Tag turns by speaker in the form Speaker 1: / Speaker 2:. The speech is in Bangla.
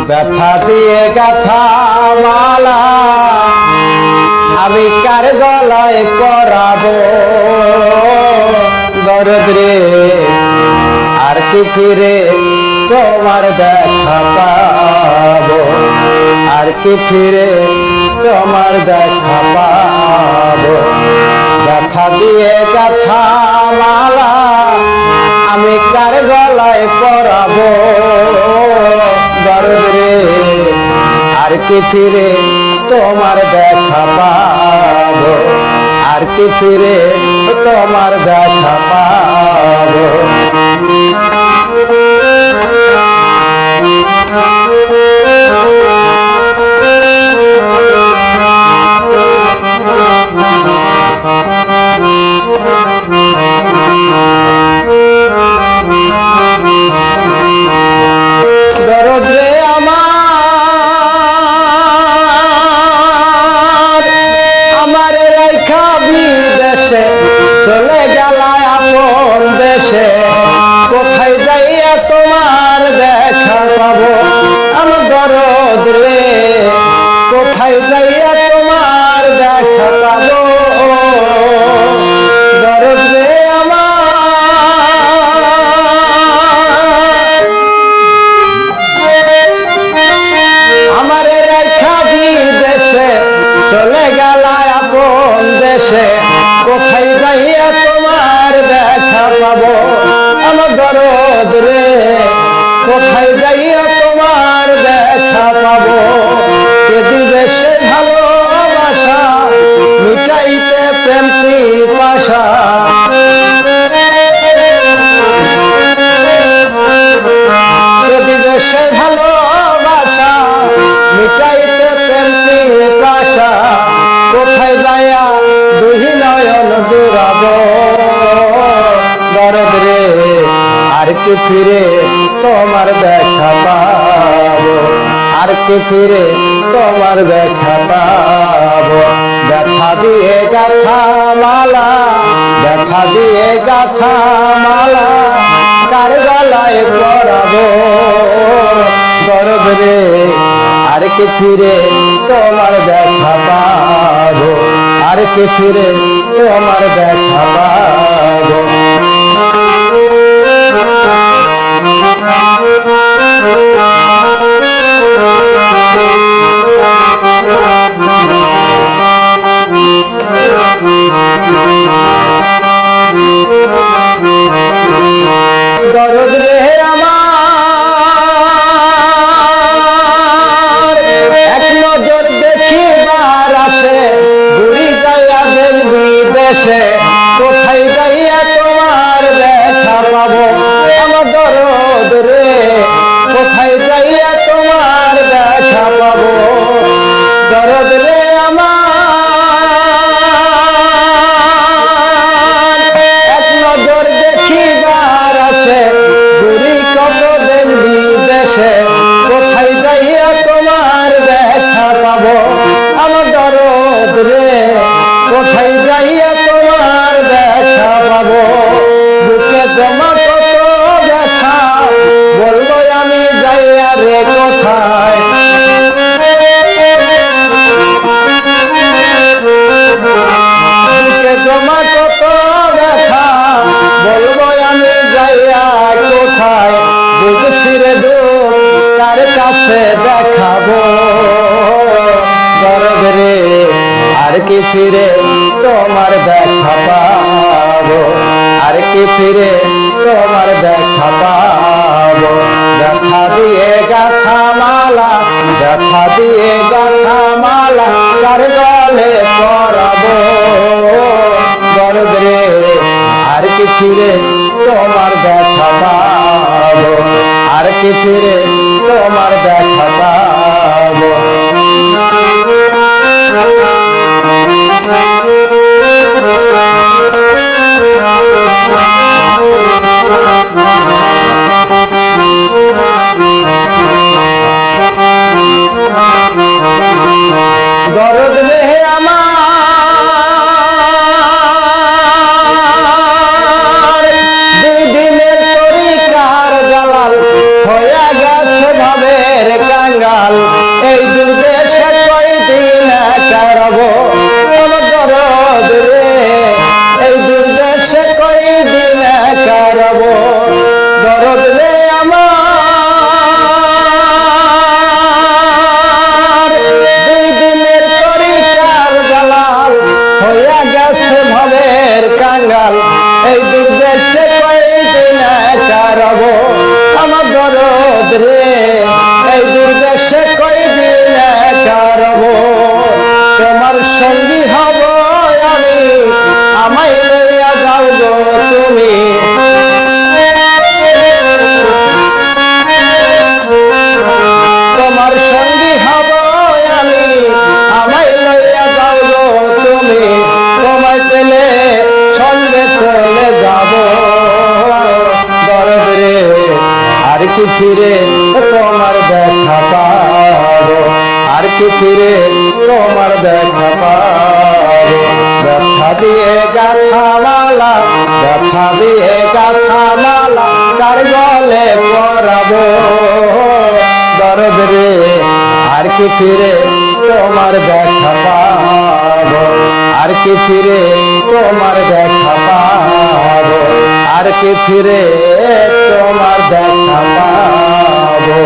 Speaker 1: ব্যথা দিয়ে গাথা মালা আমি কার গলায় পরাবো দরদ রে আর কি ফিরে তোমার দেখা পাবো আর কি ফিরে তোমার দেখা পাবো ব্যথা দিয়ে গাথা মালা আমি কার গলায় পরাবো দরদ রে আর কি ফিরে তোমার দেখা পাবো আর কি ফিরে তোমার দেখা পাবো দরদ রে আমার রাইখা বিদেশে চলে গেলায় আপন দেশে কোথায় যাইয়া তোমার দেখা পাবো আমার দরদ রে কোথায় যাইয়া তোমার দেখা পাবো দরদ রে আমার রাইখা বিদেশে চলে গেলায় আপন দেশে কোথায় যাইয়া তোমার দেখা পাবো আমার দরদ রে কোথায় যাইয়া তোমার দেখা পাবো কে দিবে সে ভালোবাসা মিটাইতে প্রেম পিপাসা কে দিবে সে ভালোবাসা মিটাইতে প্রেম পিপাসা কোথায় যাইয়া দুই নয়ন জোড়াবো দরদ রে আর কি ফিরে তোমার দেখা পাবো আর কি ফিরে তোমার দেখা পাবো ব্যথা দিয়ে গাথা মালা ব্যথা দিয়ে গাথা মালা কার গলায় পরাবো দরদ রে আর কি ফিরে তোমার দেখা পাবো আর কি ফিরে তোমার দেখা পাবো দরদ রে আমার এক নজর দেখিবার আসে ঘুরি যাইয়া দেশ বিদেশে কোথায় যাইয়া তোমার দেখা পাবো আমার দরদ রে কোথায় যাইয়া তোমার দেখা পাবো দরদ রে আমার এক নজর দেখিবার আসে ঘুরি কত দেশ বিদেশে কোথায় যাইয়া তোমার দেখা পাবো আমার দরদ রে কোথায় যাইয়া তোমার দেখা পাবো বুকে জমা কত ব্যথা বলবো আমি যাইয়া রে কোথায় বুকে জমা কত ব্যথা বলবো আমি যাইয়া কোথায় বুঝছি রে দূর কার কাছে দেখাবো দরদ রে আর কি ফিরে তোমার দেখা পাবো আর কি ফিরে তোমার দেখা পাবো ব্যথা দিয়ে গাথা মালা ব্যথা দিয়ে গাথা মালা কার গলে পরাবো দরদ রে আর কি ফিরে তোমার দেখা পাবো আর কি ফিরে তোমার দেখা পাবো দরদ রে আমার দুই দিনের তরিকার জালাল হয়ে গেছে ভাবের কাঙ্গাল ফিরে তোমার দেখা পাবো, আর কি ফিরে তোমার দেখা পাবো। ব্যথা দিয়ে গাথা মালা, ব্যথা দিয়ে গাথা মালা কার গলে পরাবো। দরদ রে আর কি ফিরে তোমার দেখা পাবো, আর কি ফিরে তোমার দেখা পাবো, আর কি ফিরে তোমার দেখা পাবো।